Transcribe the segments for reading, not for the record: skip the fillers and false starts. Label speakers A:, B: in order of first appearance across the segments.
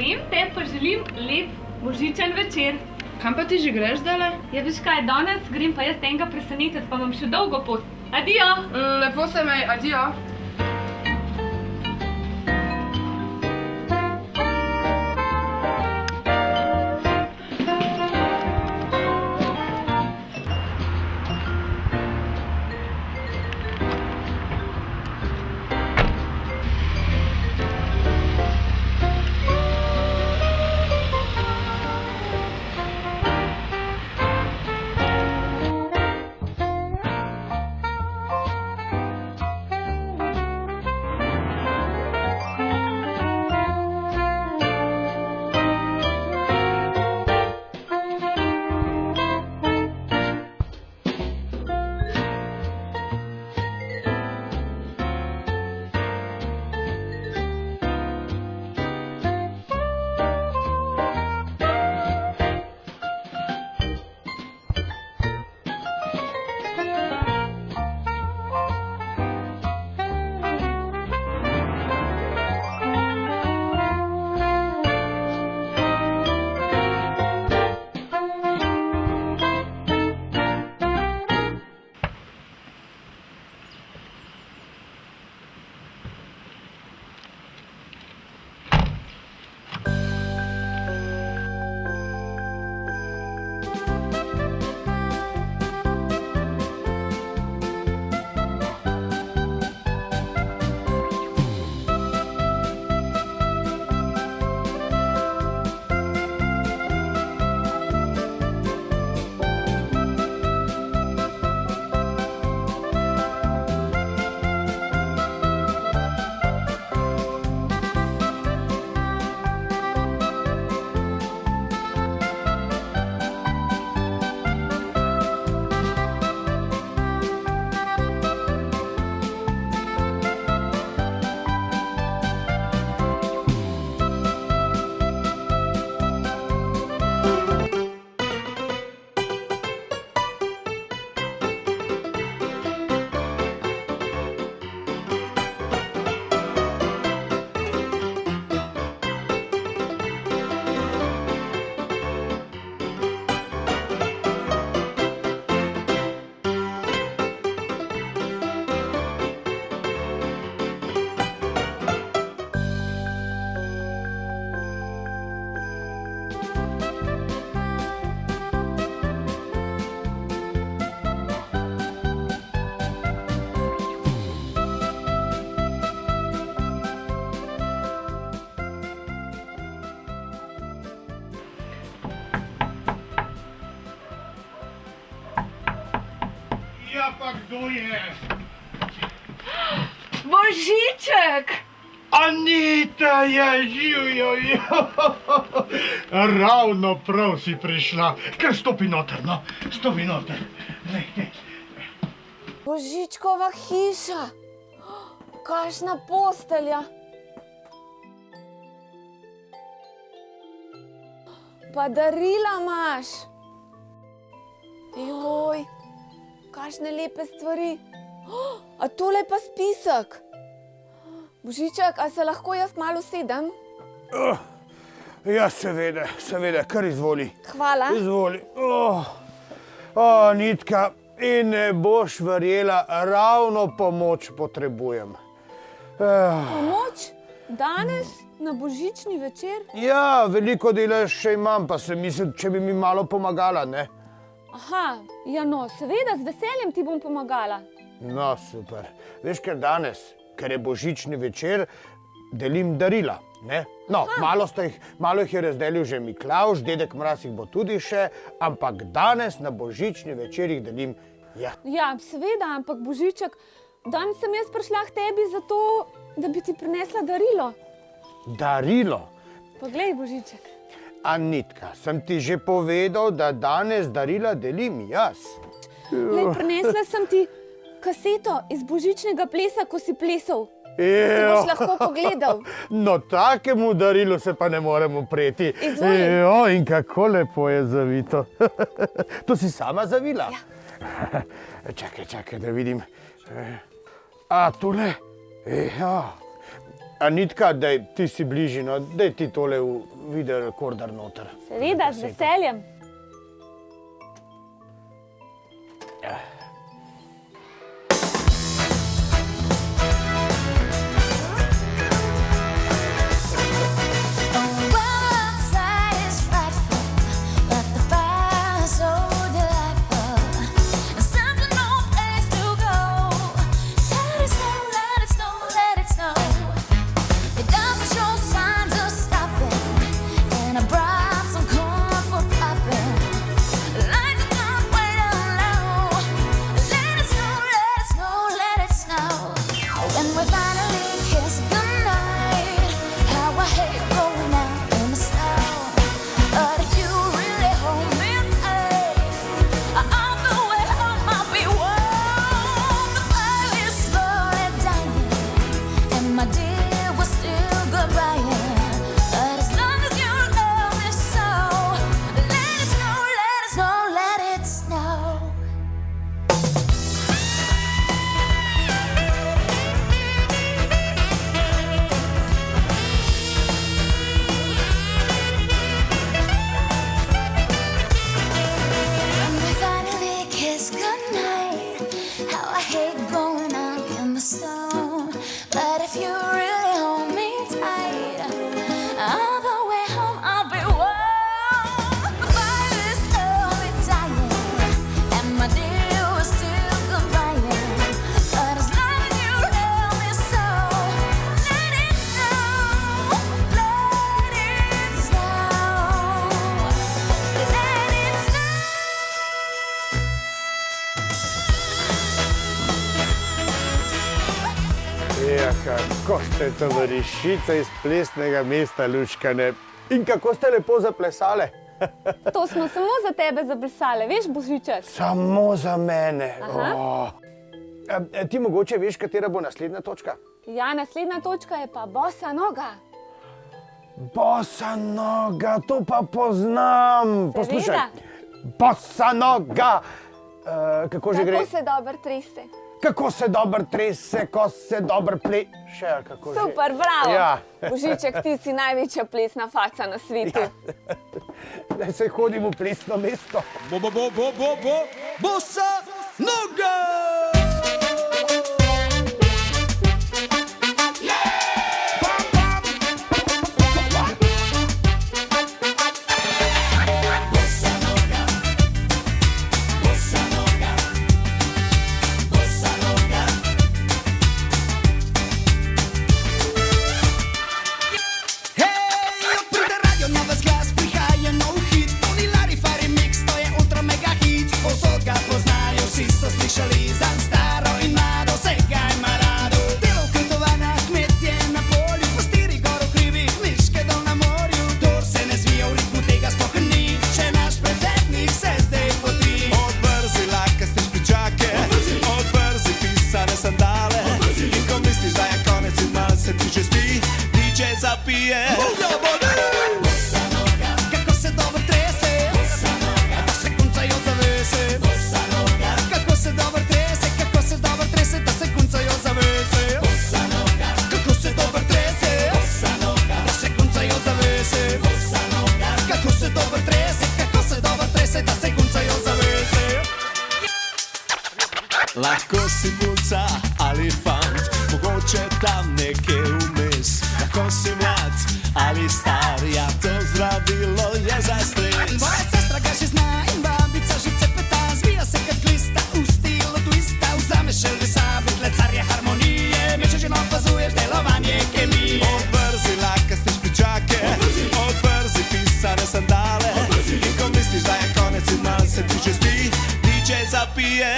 A: grem, te pa želim lep božičen večer.
B: Kam pa ti že greš zdajle?
A: Ja, veš kaj, danes grem pa jaz enega presenetiti, pa imam še dolgo pot. Adijo!
B: Lepo se mej, adijo.
C: Ja, pa kdo je?
B: Božiček!
C: Anita je živjo. Ravno prav si prišla. Kar stopi noter, no. Stopi noter.
D: Božičkova hiša. Kakšna postelja. Pa darila imaš. Joj, kakšne lepe stvari. A tole pa spisek. Božiček, a se lahko jaz malo sedem?
C: Ja, seveda, kar izvoli.
D: Hvala.
C: Izvoli. Nitka, in ne boš verjela, ravno pomoč potrebujem.
D: Pomoč? Danes? Na božični večer?
C: Ja, veliko dela še imam, pa se mislim, če bi mi malo pomagala, ne?
D: Aha, ja no, seveda, z veseljem ti bom pomagala.
C: No, super. Veš, ker danes, ker je božični večer, delim darila, ne? No, malo jih je razdelil že Miklavž, dedek Mraz jih bo tudi še, ampak danes na božični večer jih delim ja.
D: Ja, seveda, ampak Božiček, danes sem jaz prišla k tebi zato, da bi ti prinesla darilo.
C: Darilo?
D: Poglej, Božiček.
C: Anitka, sem ti že povedal, da danes darila delim jaz.
D: Lej, prinesla sem ti kaseto iz božičnega plesa, ko si plesal.
C: Si
D: boš lahko pogledal.
C: No, takemu darilu se pa ne morem upreti.
D: Izvoli.
C: In kako lepo je zavito. To si sama zavila?
D: Ja.
C: Čakaj, da vidim. A, tule? Ja. Anitka, daj, ti si bližino, daj ti tole v video rekordar noter.
D: Seveda, z veseljem.
C: Ja, kako ste tovarišice iz plesnega mesta Lučkane. In kako ste lepo zaplesale?
D: To smo samo za tebe zaplesale, veš, Božiček?
C: Samo za mene. Oh. Ti mogoče veš, katera bo naslednja točka?
D: Ja, naslednja točka je pa bosa noga.
C: Bosa noga, to pa poznam.
D: Seveda.
C: Poslušaj, bosa noga. Kako že gre?
D: Kako se dobro trese.
C: Kako se dobro trese, ko se dobro pleše.
D: Super, bravo.
C: Ja.
D: Božiček, ti si največja plesna faca na svetu.
C: Da se hodim v plesno mesto.
E: Bossa noga! Lahko si punca ali fant, mogoče tam nekje vmes. Lahko si mlad ali star, ja to zdravilo je za stres.
F: Tvoja sestra ga že zna in babica že cepeta, zvija se kad glista v stilu twista. Vzameš Elvisa, klecarje harmonije, mečečno opazuješ delovanje kemije.
E: Odbrzi lakaste špičake, odbrzi pisane sandale. In ko misliš da je konec in mal se ti že zbi, DJ zapije.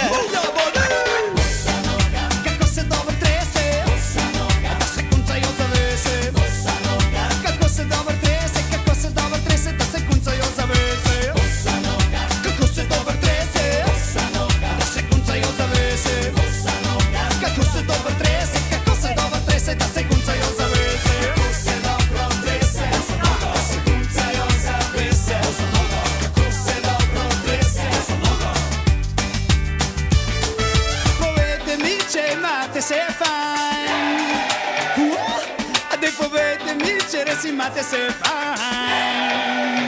F: otroci, imate se fajn.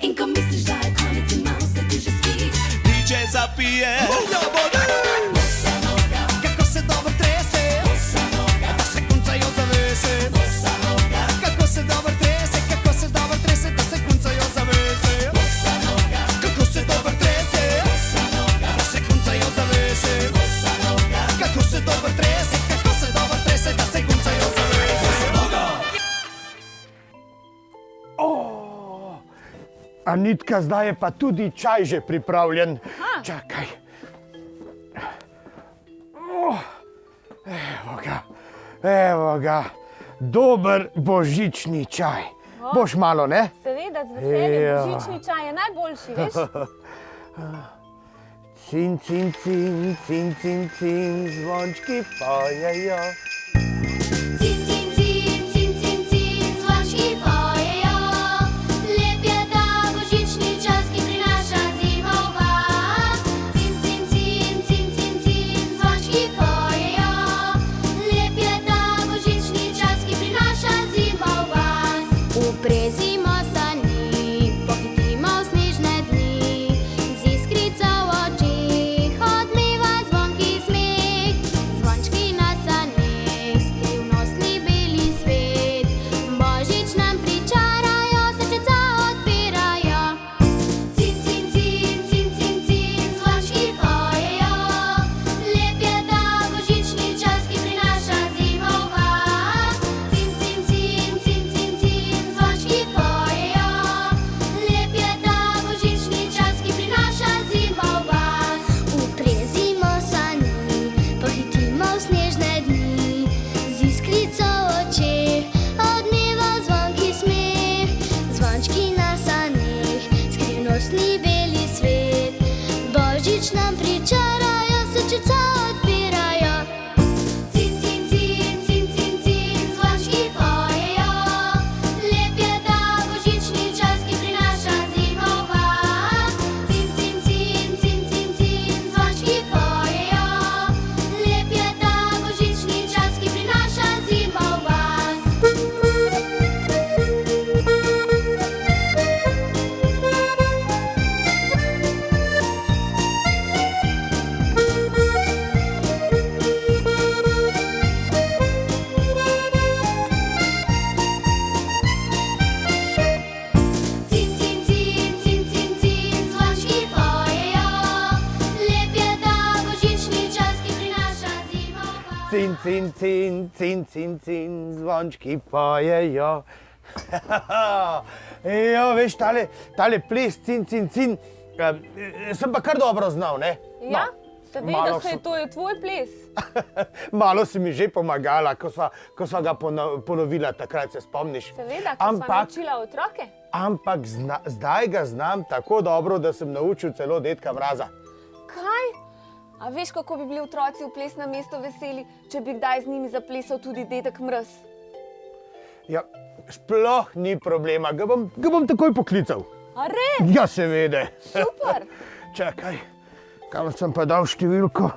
G: In ko misliš, da je konec in malo se ti že spi,
E: DJ zapije.
F: Kako se dobro trese, da se kuncajo zavese. Kako se dobro trese, kako se dobro trese, da se kuncajo zavese. Kako se dobro trese, da se kuncajo zavese. Kako se dobro trese, kako se dobro trese, da se kuncajo zavese.
C: Anitka, zdaj je pa tudi čaj že pripravljen. Čakaj. Evo ga. Dober božični čaj. Boš malo, ne?
D: Seveda, z veseljem.
C: Ja.
D: Božični čaj je najboljši, veš?
C: Cin, cin, cin, cin, cin, cin, zvončki pojejo.
G: cin, cin, cin, cin, cin, cin, zvončki pojejo. Lep je ta božični čas, ki prinaša zimo v vas. Cin, cin, cin, cin, cin, cin, zvončki pojejo. Lep je ta božični čas, ki prinaša zimo v vas. Uprezimo sani, pohitimo v snežne dni, z iskrico v očeh odmeva zvonki smeh. Zvončki na saneh, skrivnostni beli svet, božič nam pričarajo, srčeca odpirajo. Cin, cin, cin, cin, cin, cin, zvončki pojejo. Lep je ta božični čas, ki prinaša zimo v vas. Cin, cin, cin, cin, cin, cin, zvončki pojejo. Lep je ta božični čas, ki prinaša zimo v vas. Uprezimo sani, pohitimo v snežne dni, z iskrico v očeh odmeva zvonki smeh. Zvončki na saneh, skrivnostni beli svet, božič nam pričarajo, srčeca odpirajo. Cin, cin, cin, cin, cin, cin, zvončki pojejo. Lep je ta božični čas, ki prinaša zimo v vas. Cin, cin, cin, cin, cin, cin, zvončki pojejo. Lep je ta božični čas, ki prinaša zimo v vas. Cin, cin, cin, cin, cin, cin, zvončki pojejo. Lep je ta božični čas, ki prinaša zimo v vas.
C: Cin, cin, cin, cin, cin, cin, zvončki pojejo. Jo, veš, tale ples, cin, cin, cin, sem pa kar dobro znal, ne?
D: Ja,
C: No, malo
D: seveda, saj
C: so-
D: to je tvoj ples.
C: Malo si mi že pomagala, ko sva ga ponovila, takrat se spomniš.
D: Seveda, ko sva naučila otroke.
C: Ampak zdaj ga znam tako dobro, da sem naučil celo dedka Mraza.
D: Kaj? A veš, kako bi bili otroci v plesnem mestu veseli, če bi kdaj z njimi zaplesal tudi dedek Mraz?
C: Ja, sploh ni problema, ga bom takoj poklical.
D: A res?
C: Ja, seveda.
D: Super!
C: Čakaj, kam sem pa dal številko?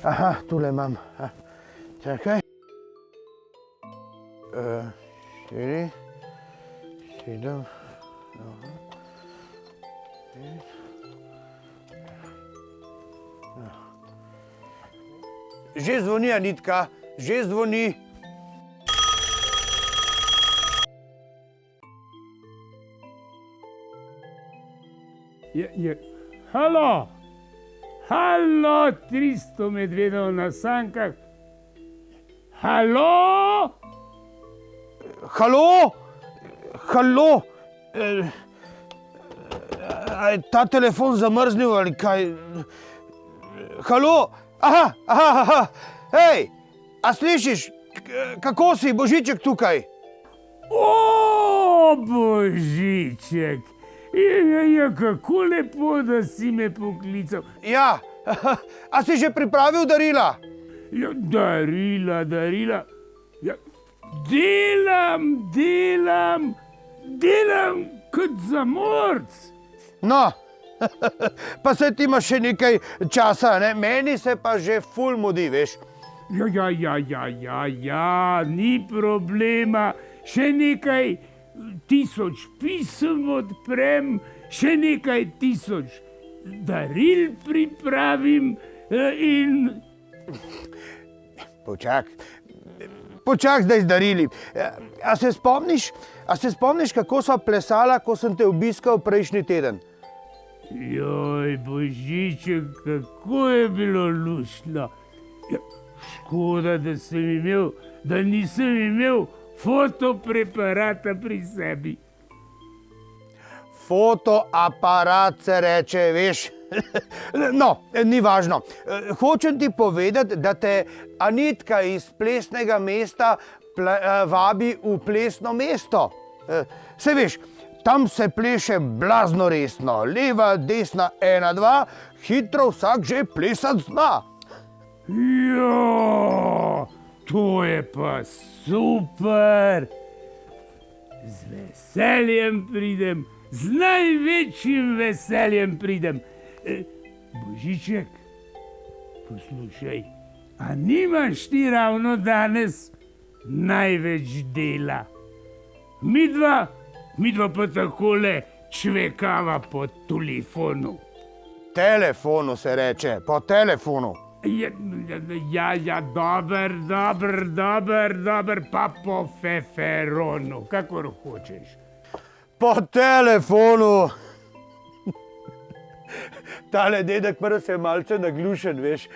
C: Aha, tule imam. Čakaj. 4, 7, Že zvoni, Anitka, že zvoni.
H: Halo, halo, 300 medvedov na sankah. Halo,
C: Halo? Halo? A je ta telefon zamrznil ali kaj? Halo? Aha. Hej, a slišiš, kako si, Božiček tukaj?
H: o Božiček, ja, kako lepo, da si me poklical.
C: Ja, a si že pripravil darila?
H: Ja, darila. Ja, delam. Delam kot zamorc.
C: No, pa se ti imaš še nekaj časa, ne? Meni se pa že ful mudi, veš.
H: Ja, ni problema. Še nekaj 1000 pisem odprem, še nekaj 1000 daril pripravim in...
C: Počak zdaj z darili. A se spomniš, kako sva plesala, ko sem te obiskal prejšnji teden?
H: Joj, Božiček, kako je bilo luštno. Ja, škoda, da nisem imel fotopreparata pri sebi.
C: Fotoaparat se reče, veš. No, ni važno. Hočem ti povedati, da te Anitka iz plesnega mesta vabi v plesno mesto. Saj veš, tam se pleše blazno resno. Leva, desna, 1, 2, hitro vsak že plesati zna.
H: Jo, to je pa super. Z veseljem pridem, z največjim veseljem pridem. Božiček, poslušaj, a nimaš ti ravno danes največ dela? Midva pa takole čvekava po telefonu.
C: Telefonu se reče, po telefonu.
H: Ja, dober, pa po feferonu, kakor hočeš.
C: Po telefonu. Tale dedek Mraz je malce naglušen, veš.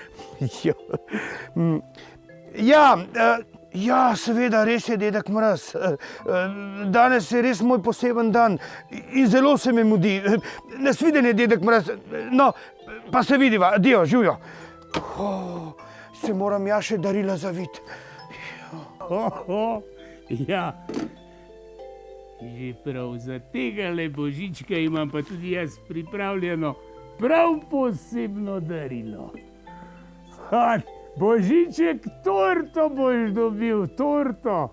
C: Ja, seveda, res je dedek Mraz. Danes je res moj poseben dan in zelo se mi mudi. Nasvidenje, dedek Mraz. No, pa se vidiva. Adio, živjo. Se moram ja še darila zaviti.
H: Ja, že prav za tegale Božička imam pa tudi jaz pripravljeno prav posebno darilo. Božiček, torto boš dobil, torto.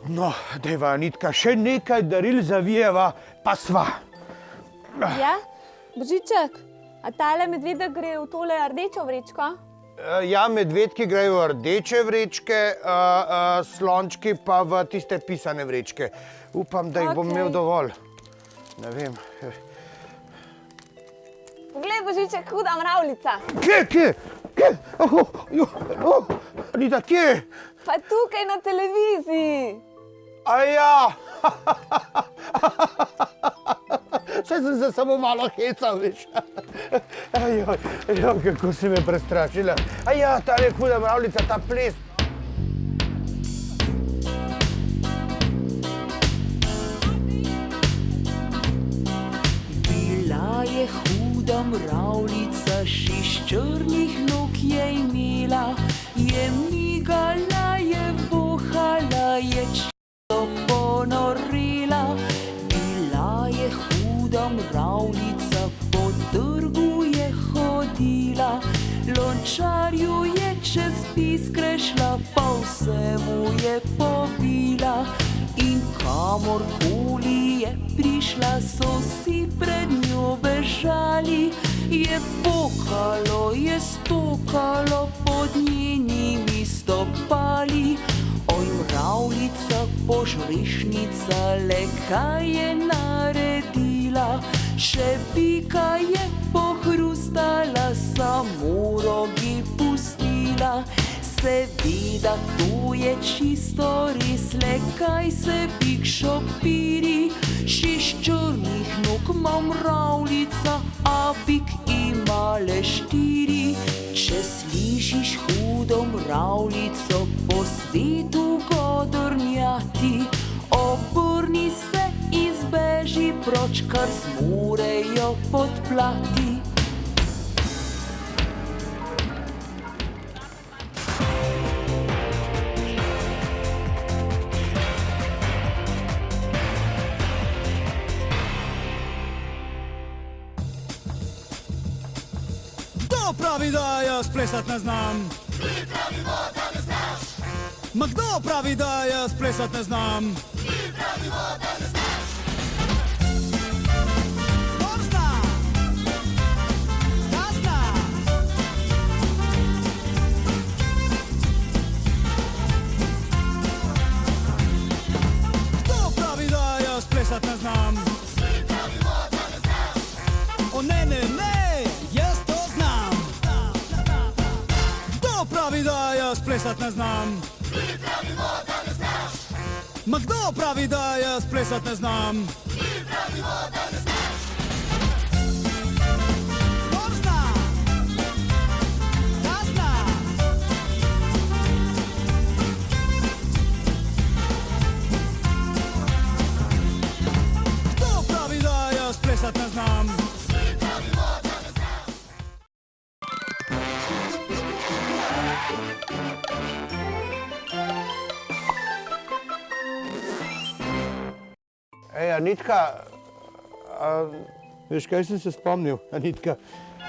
C: No, dejva, Anitka, še nekaj daril zavijeva, pa sva.
D: Ja, Božiček, a tale medvedek gre v tole rdečo vrečko?
C: Ja, medvedki grejo v rdeče vrečke, slončki pa v tiste pisane vrečke. Upam, da jih bom imel dovolj. Ne vem.
D: Poglej, Božiček, huda mravljica.
C: Kje? Anita, kje?
D: Pa tukaj na televiziji.
C: Aja! Saj sem se samo malo hecal, veš. Ajoj, kako si me prestrašila. Aja, ta je huda mravljica, ta ples.
I: Bila je huda mravljica, 6 črnih nog je imela, je migala, je vohala, je ponorila. Bila je huda mravljica, po trgu je hodila, lončarju je čez piskre šla, pa vse mu je pobila. In kamorkoli je prišla, so si pred njo bežali. Je pokalo, je stokalo pod njenimi stopali. Oj, mravljica, požrešnica, le kaj je naredila? Še pika je pohrustala, samo rogi pustila. Seveda, to je čisto res, le kaj se pik šopiri. 6 črnih nog ima mravljica, a pik ima le 4. Če slišiš hudo mravljico po svetu godrnjati, obrni se in zbeži proč, kar zmorejo podplati.
F: Kdo pravi, da jaz plesat ne znam? Mi pravimo, da ne znaš. Ma kdo pravi, da jaz plesat ne znam? Kdor zna? Ta zna. Kdo pravi, da jaz plesat ne znam? O ne, ne, ne, jaz to znam. Kdo pravi, da jaz plesat ne znam? Ma kdo pravi, da jaz plesat ne znam? Kdor zna? Ta zna. Kdo pravi, da jaz plesat ne znam?
C: Ej, Anitka, veš, kaj sem se spomnil, Anitka?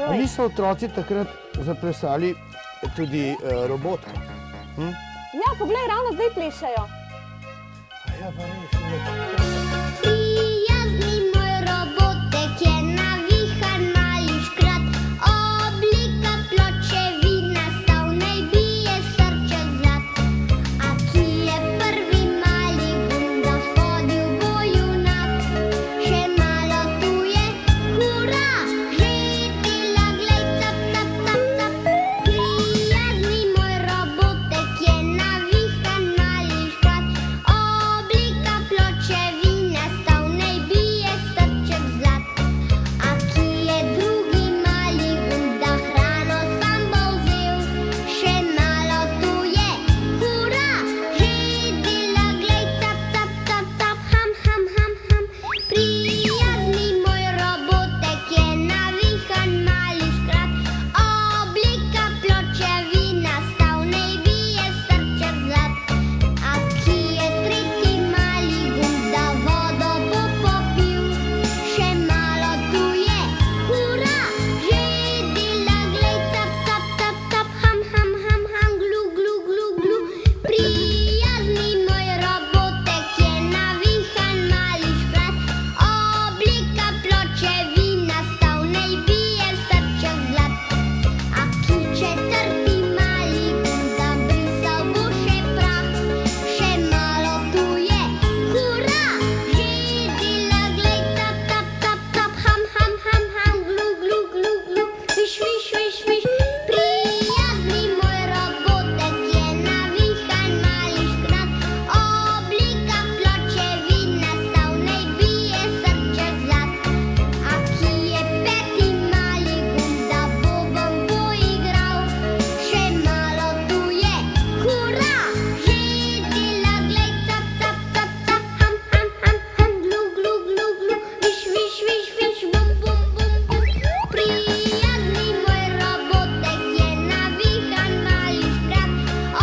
C: A niso otroci takrat zaplesali tudi robotko?
D: Ja, poglej, ravno zdaj plešajo.
C: Ja, pa res, ne.
G: Prijazni moj robotek je navihan mali škrat, oblika pločevina, stav naj bije srček zlat. A ki je prvi mali gum, da spodil bo junak, še malo tu je, hura, že dela, glej, cap, cap, cap, cap. Prijazni moj robotek je navihan mali škrat, oblika pločevina, stav naj bije srček zlat. A ki je drugi mali gum, da hrano sam bo vzel, še malo tu je, hura, že dela, glej, cap, cap, cap, cap, ham, ham, ham, ham. Prijazni moj robotek je navihan mali škrat, oblika pločevina, stav naj bije srček zlat. A ki je tretji mali gum, da vodo bo popil, še malo tu je, hura, že dela, glej, cap, cap, cap, cap, ham, ham, ham, ham, glu, glu, glu, glu. Prijazni moj robotek je navihan mali škrat, oblika pločevina, stav naj bije srček zlat. A ki četrti mali gum, zabrisal bo še prah, še malo tu je, hura, že dela, glej, cap, cap, cap, cap, ham, ham, ham, ham, glu, glu, glu, glu, viš, viš, viš, viš. Prijazni moj robotek je navihan mali škrat, oblika pločevina, stav naj bije srček zlat. A ki je peti mali gum, da bobom bo igral, še malo tu je, hura, že dela, glej, cap, cap, cap, cap, ham, ham, ham, ham, glu, glu, glu, glu, viš, viš, viš, viš, bum, bum, bum, bum. Prijazni moj robotek je navihan mali škrat,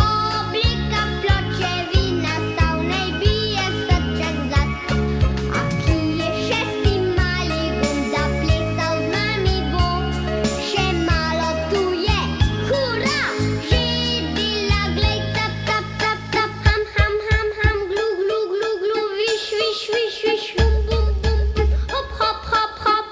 G: oblika pločevina, stav naj bije srček zlat. A ki je šesti mali gum, da plesal z nami bo, še malo tu je, hura, že dela, glej, cap, cap, cap, cap, ham, ham, ham, ham, glu, glu, glu, glu, viš, viš, viš, viš, bum, bum, bum, bum, hop, hop, hop, hop.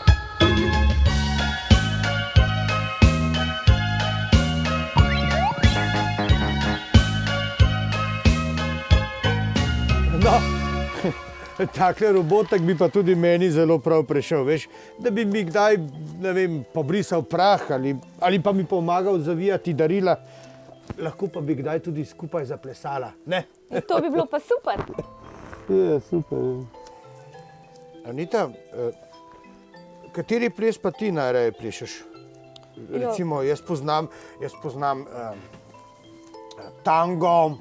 C: No, takle robotek bi pa tudi meni zelo prav prišel, veš, da bi mi kdaj, ne vem, pobrisal prah ali pa mi pomagal zavijati darila, lahko pa bi kdaj tudi skupaj zaplesala, ne?
D: To bi bilo pa super.
C: Ja, super. Anita, kateri ples pa ti najraje plešeš? Recimo, jaz poznam tango,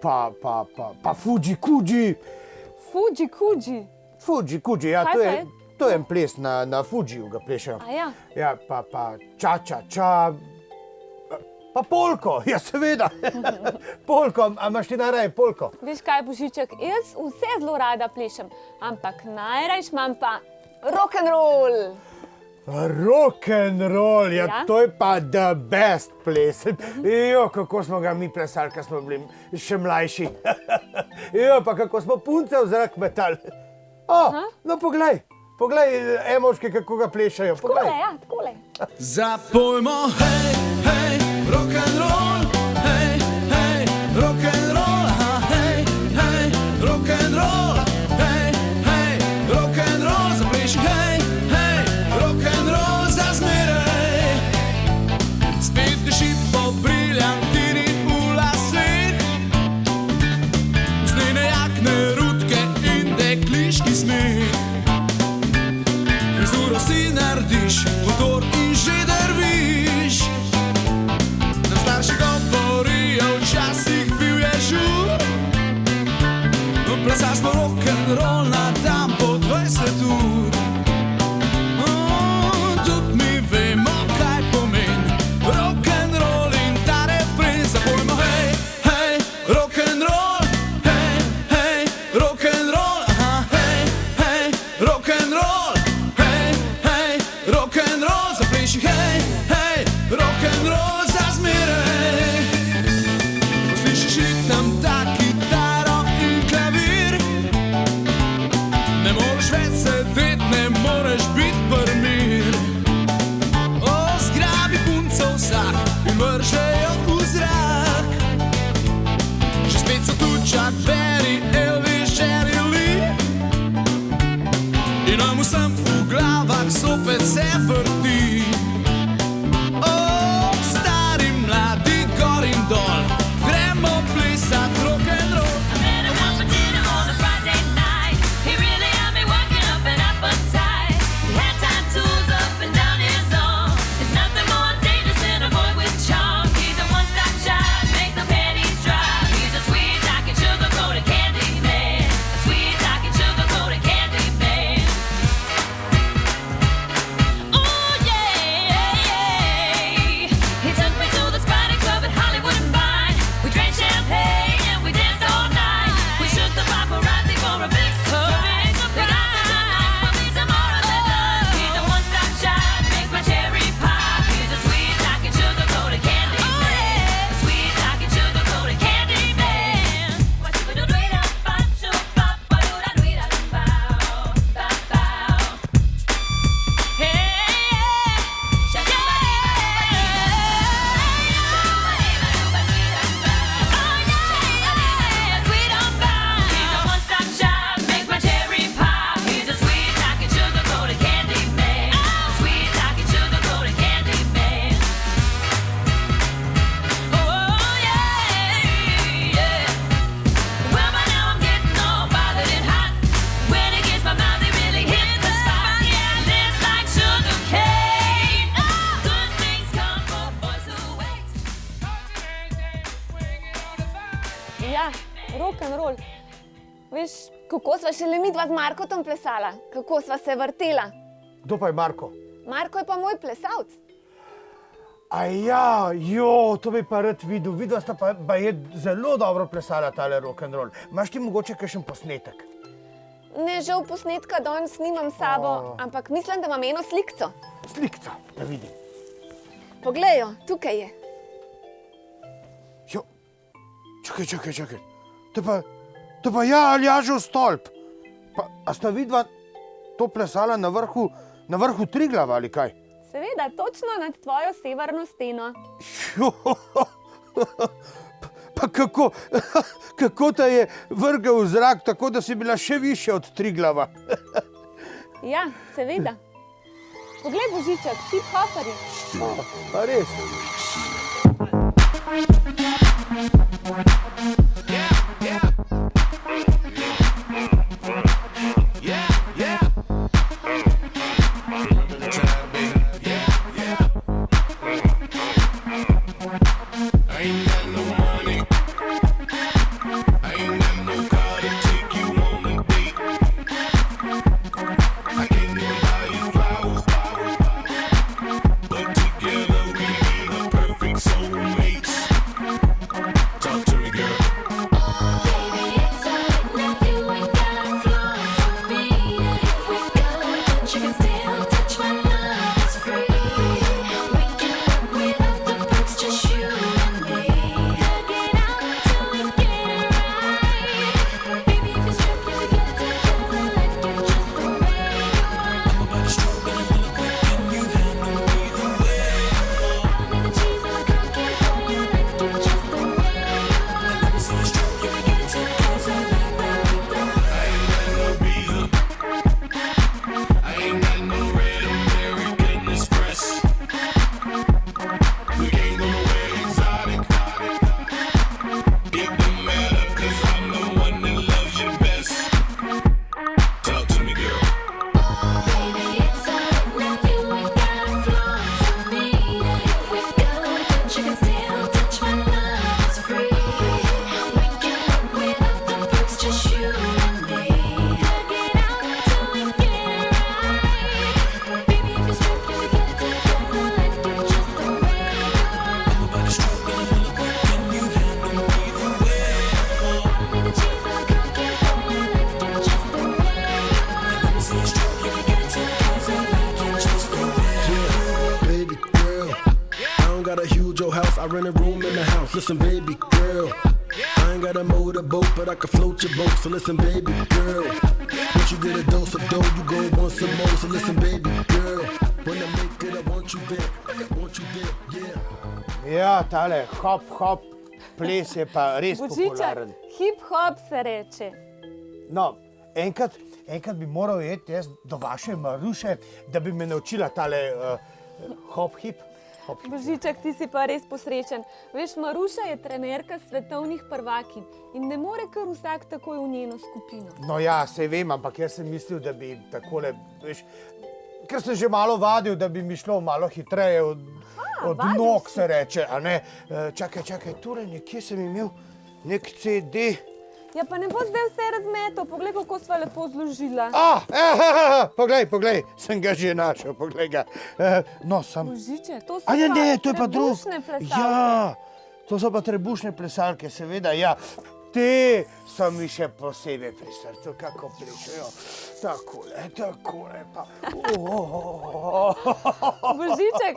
C: pa fuji kuji.
D: Fuji kuji.
C: Fuji kuji, ja,
D: Kaj
C: to
D: pa
C: je,
D: je?
C: to je en ples na Fujiju ga plešejo.
D: A ja?
C: Ja, pa ča, pa polko, ja seveda. Polko, a imaš ti najraje polko?
D: Veš kaj, Božiček, jaz vse zelo rada plešem, ampak najrajš imam pa rock'n'roll.
C: Rock and roll, ja,
D: Ja.
C: to je pa the best ples. Jo, kako smo ga mi plesali, ko smo bili še mlajši. Jo, pa kako smo punce v zrak metali. No, poglej, emovške, kako ga plešajo.
D: Takole,
C: Poglej.
D: ja, takole.
E: Zapojmo, hej, hej, rock and roll, hej, hej, rock and roll, aha, hej, hej, rock and roll, hej, hej, rock and roll, zapleši, hej, hej, rock and roll za zmeraj. Spet diši po briljantini v laseh, usnjene jakne, rutke in dekliški smeh. Frizuro si narediš, motor in že drviš. Nam starši govorijo, včasih bil je žur. Plesali smo rock'n'roll na dan po 20 ur. Tudi mi vemo, kaj pomeni rock'n'roll in ta refren. Zapojmo, hej, hej, rock'n'roll, hej, hej, rock'n'roll, aha, hej, hej, rock'n'roll, hej, hej, rock'n'roll, zapleši, hej, hej, rock'n'roll za zmeraj. Slišiš ritem, ta kitaro in klavir. Ne moreš več sedeti, ne moreš biti prmir. Zgrabi punco vsak in vržejo v zrak. Že spet so tu Chuck Berry, Elvis, Jerry Lee. In nam vsem v glavah zopet se vrti. Stari, mladi, gor in dol, gremo plesat rock'n'roll.
D: Ja, rock and roll. Veš, kako sva šele midva z Markotom plesala, kako sva se vrtela.
C: Kdo pa je Marko?
D: Marko je pa moj plesalc.
C: Ja, to bi pa rad videl. Videla sta pa je zelo dobro plesala tale rock and roll. Imaš ti mogoče kakšen posnetek?
D: Ne, žal posnetka danes nimam s sabo, ampak mislim, da imam eno slikco.
C: Slikca, da vidim.
D: Poglejo, tukaj je.
C: Jo, čakaj. To pa ja, Aljažev stolp. A sta vidva to plesala na vrhu Triglava ali kaj?
D: Seveda, točno nad tvojo severno steno.
C: Jo, pa kako te je vrgel v zrak, tako da si bila še višja od Triglava?
D: Ja, seveda. Poglej, Božiček, hip-hoperji.
C: Pa res.
G: You can still touch my love.
F: I rent a room in the house. Listen, baby girl, I ain't got a motorboat, but I can float your boat. So listen, baby girl, once you get a dose of dough, you go want some more. So listen, baby girl, when I make it, I want you there. I want you there, yeah.
C: Ja, tale hop, hop, ples je pa res
D: Božiček,
C: popularen.
D: hip-hop se reče.
C: No, enkrat bi moral iti jaz do vaše Maruše, da bi me naučila tale hop-hip.
D: Božiček, ti si pa res posrečen. Veš, Maruša je trenerka svetovnih prvakinj in ne more kar vsak takoj v njeno skupino.
C: No ja, sej vem, ampak jaz sem mislil, da bi takole, veš, ker sem že malo vadil, da bi mi šlo malo hitreje od
D: vadil
C: nog,
D: si.
C: se reče, a ne. Čakaj, tule nekje sem imel nek CD.
D: Ja, pa ne bo zdaj vse razmetal, poglej, kako sva lepo zložila.
C: Poglej, sem ga že našel, poglej ga. No, sam...
D: Božiček, to so
C: A ja, ne, to je pa drug.
D: trebušne plesalke.
C: Ja, to so pa trebušne plesalke, seveda, ja. Te so mi še posebej pri srcu, kako plešejo. Takole pa.
D: Božiček,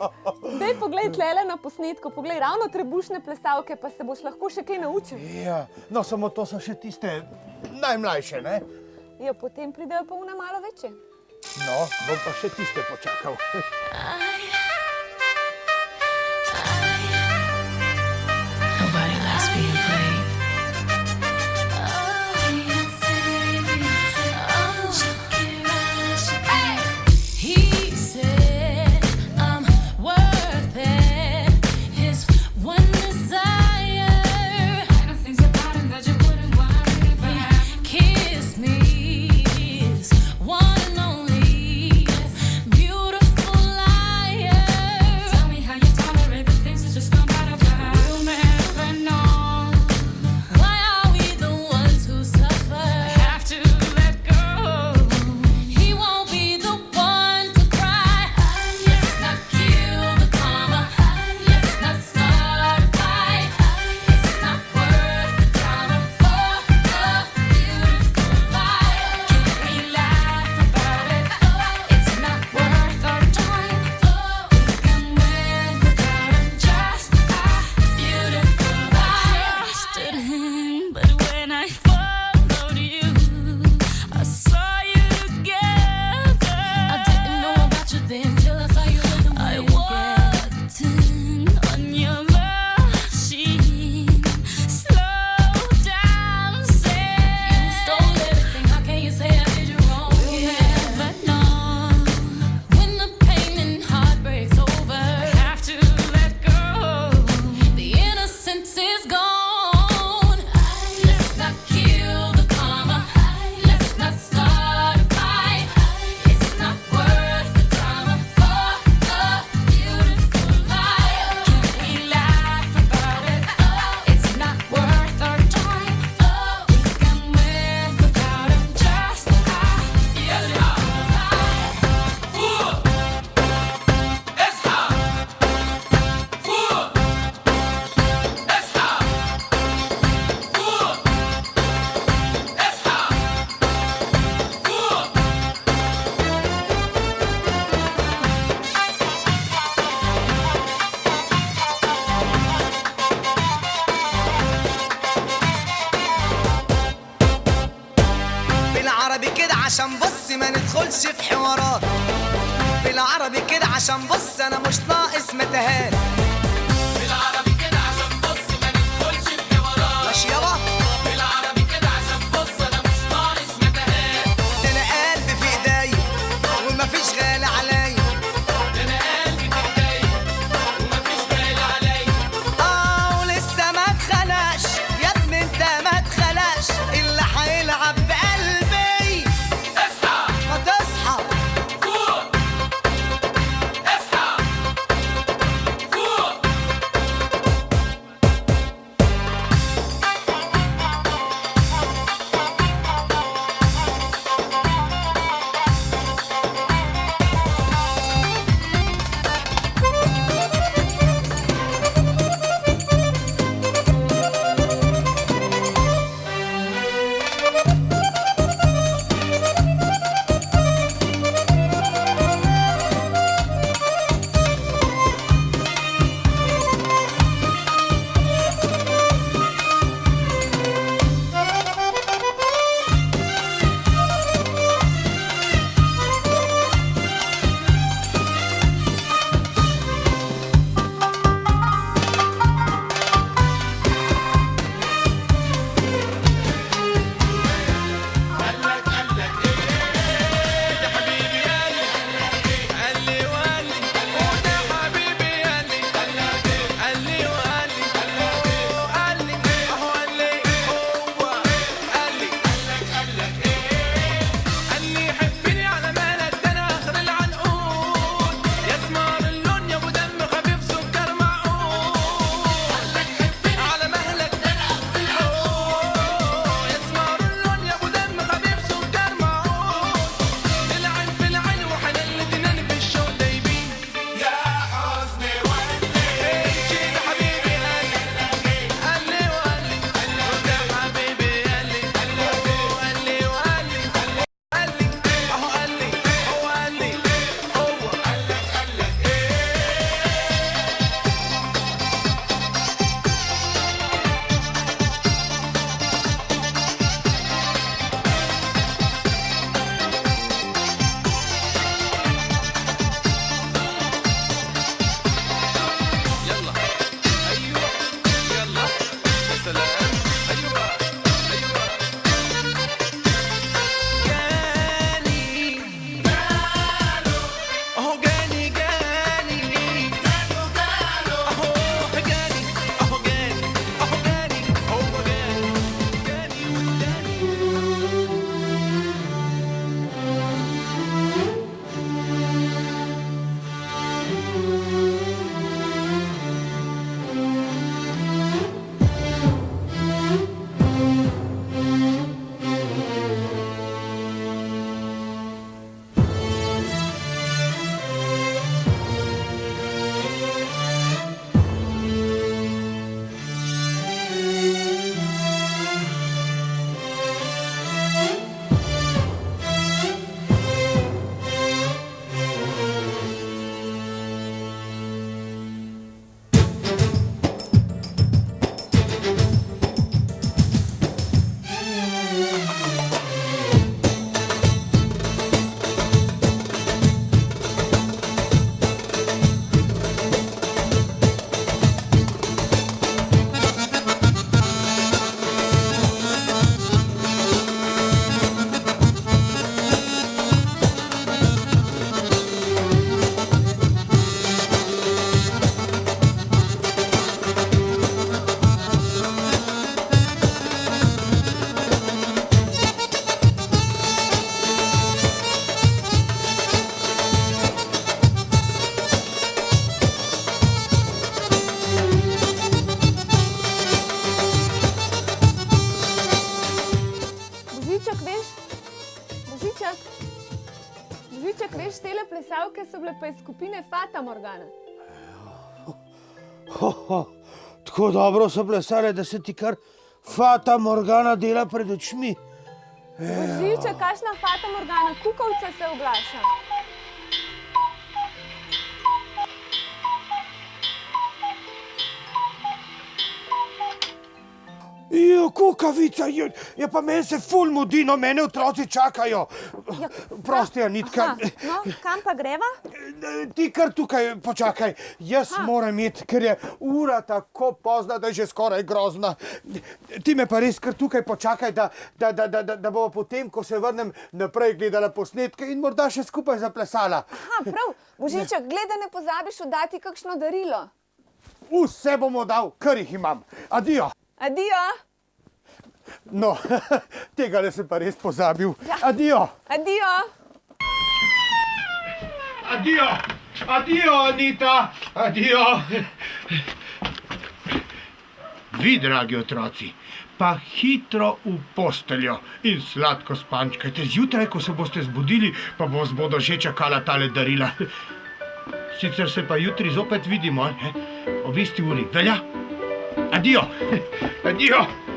D: zdaj poglej tlele na posnetku, poglej ravno trebušne plesalke, pa se boš lahko še kaj naučil.
C: Ja, no, samo to so še tiste najmlajše, ne?
D: Ja, potem pridejo pa one malo večje.
C: No, bom pa še tiste počakal.
I: Nobody likes being played. He said I'm worth it. His one desire. Things about him that you wouldn't worry about. Kiss me, his one and only beautiful liar. Tell me how you tolerate the things that just found out about. We'll never know. Why are we the ones who suffer? Have to let go. He won't be the one to cry. Let's not kill the karma. Let's not start a fight. It's not worth the drama for a beautiful life. Can we laugh about it? It's not worth our time. We can win without him. Just a beautiful life. Trusted him, but when I followed you, I saw you together. I didn't know about you then till I saw you with him. I walked in on your machine. Slow down, say you stole everything. How can you say I did you wrong? We'll never know when the pain and heartbreak's over. Have to let go. The innocence is gone. Let's not kill the karma. Let's not start a fight. It's not worth the drama for a beautiful life. Can we laugh about it? It's not worth our time. We can win without him. Just a beautiful life.
F: بالعربي كده عشان بص ما ندخلش في حوارات. بالعربي كده عشان بص انا مش ناقص متاهات. بالعربي كده عشان بص ما ندخلش في حوارات. ماشي يابا. بالعربي كده عشان بص انا مش ناقص متاهات. ده انا قلبي في ايديا ومفيش غالي عليا. ده انا قلبي في ايديا ومفيش غالي عليا. ولسه ما اتخلقش يا ابني، انت ما اتخلقش اللي هيلعب بقلبي. اصحى ما تصحى فوق. اصحى فوق.
D: tele plesalke so bile pa iz skupine Fata Morgana.
C: Tako dobro so plesale, da se ti kar Fata Morgana dela pred očmi.
D: Božiček, kakšna Fata Morgana, kukovca se oglaša.
C: Kukavica, je pa meni se ful mudi, no mene otroci čakajo. Prosti, Anitka.
D: No, kam pa greva?
C: Ti kar tukaj počakaj, jaz moram iti, ker je ura tako pozna, da je že skoraj grozna. Ti me pa res kar tukaj počakaj, da bomo potem, ko se vrnem, naprej gledala posnetke in morda še skupaj zaplesala.
D: Aha, prav, Božiček, gleda, ne pozabiš oddati kakšno darilo.
C: Vse bomo dal, kar jih imam. Adijo.
D: Adijo.
C: No, tega sem pa res pozabil. Adijo.
D: Adijo.
C: Adijo, adijo, Anita, adijo. Vi, dragi otroci, pa hitro v posteljo in sladko spančkajte. Zjutraj, ko se boste zbudili, pa vas bodo že čakala tale darila. Sicer se pa jutri zopet vidimo, ob isti uri. Velja? Adijo, adijo.